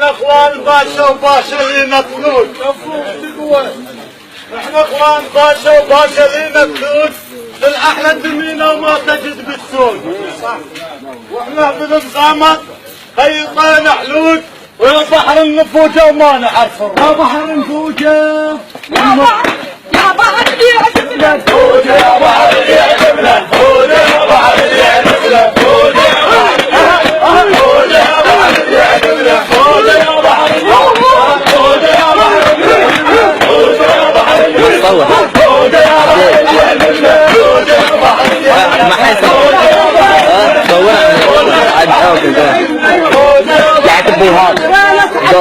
احنا اخوان باشا وباشا لينا فلوس. احنا اخوان باشا وباشا لينا فلوس، الاحلى دمينا وما تجد بالسوق. واحنا بنتغامر خيطين حلوج ويا بحر النفوجة وما نعرف يا بحر النفوجة يا بحر اللي يعجب النفوجة يا بحر اللي يعجب النفوجة يا بحر اللي يعجب النفوجة يا بحر اللي يعجب النفوجة يا بحر النفوجة يا بحر النفوجة يا بحر النفوجة يا بحر اللي يعجب النفوجة يا بحر اللي يعجب ما حيصور صورنا عاد حاول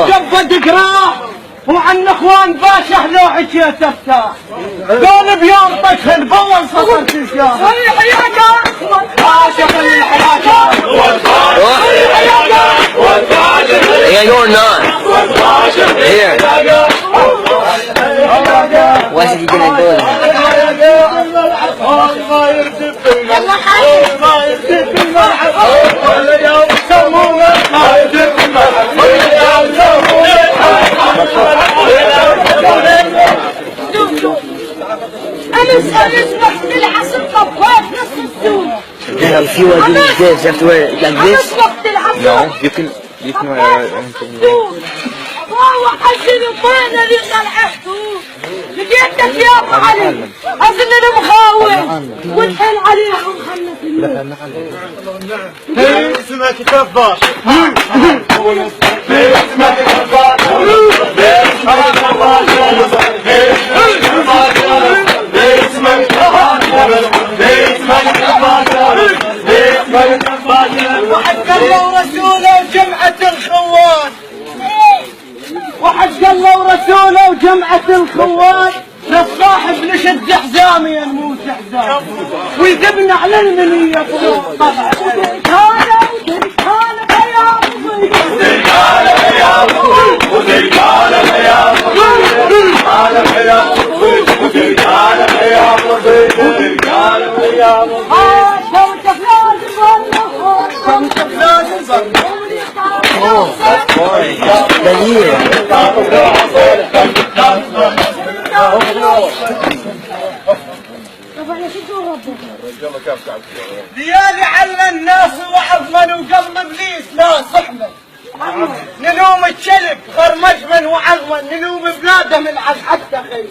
جب تقراه وعن اخوان باشا لو عشيت افتح قول بيوم طشن بول سطر تشاه الحياة عاشق الحياة Yeah, you're not. Here. What's he gonna do? ما يردف الملعب ما يردف الملعب ولا يوم سمونا ما يردف الملعب ولا يوم سمونا أنا اسمح بالعصر طباخ نص السوق. Now, if you want to do this, you have to wear it like this. No, you can wear it. والله حسن وطينا اللي طلعته لقيتك يا ابو علي اظن انا مخاوف والحين عليهم خلنا اسمك كفار اسمك كفار واحد قالوا رسوله وجمعة الخوان واحد قالوا رسوله وجمعة الخوان للصاحب نشد حزامي نموت حزام ويذبنا على المنية طبعا ديالي على الناس وعظمن وقلم ابليس لا صحبه نلوم الشلب خرمجمن وعظمن نلوم بلاده من عز حتى خير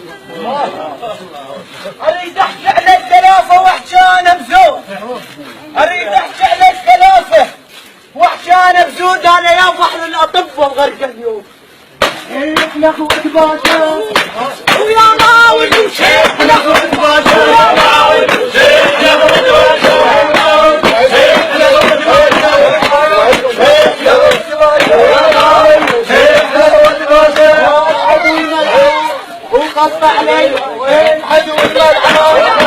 اريد احكي على الثلاثه وحشانه بزود اريد احكي على الثلاثه وحشانه بزود انا يا بحر الاطباء غرق اليوم احنا اخوة باشا ويا راوي احنا اخوة باشا ويا راوي وقطع علي وين عدو الملعب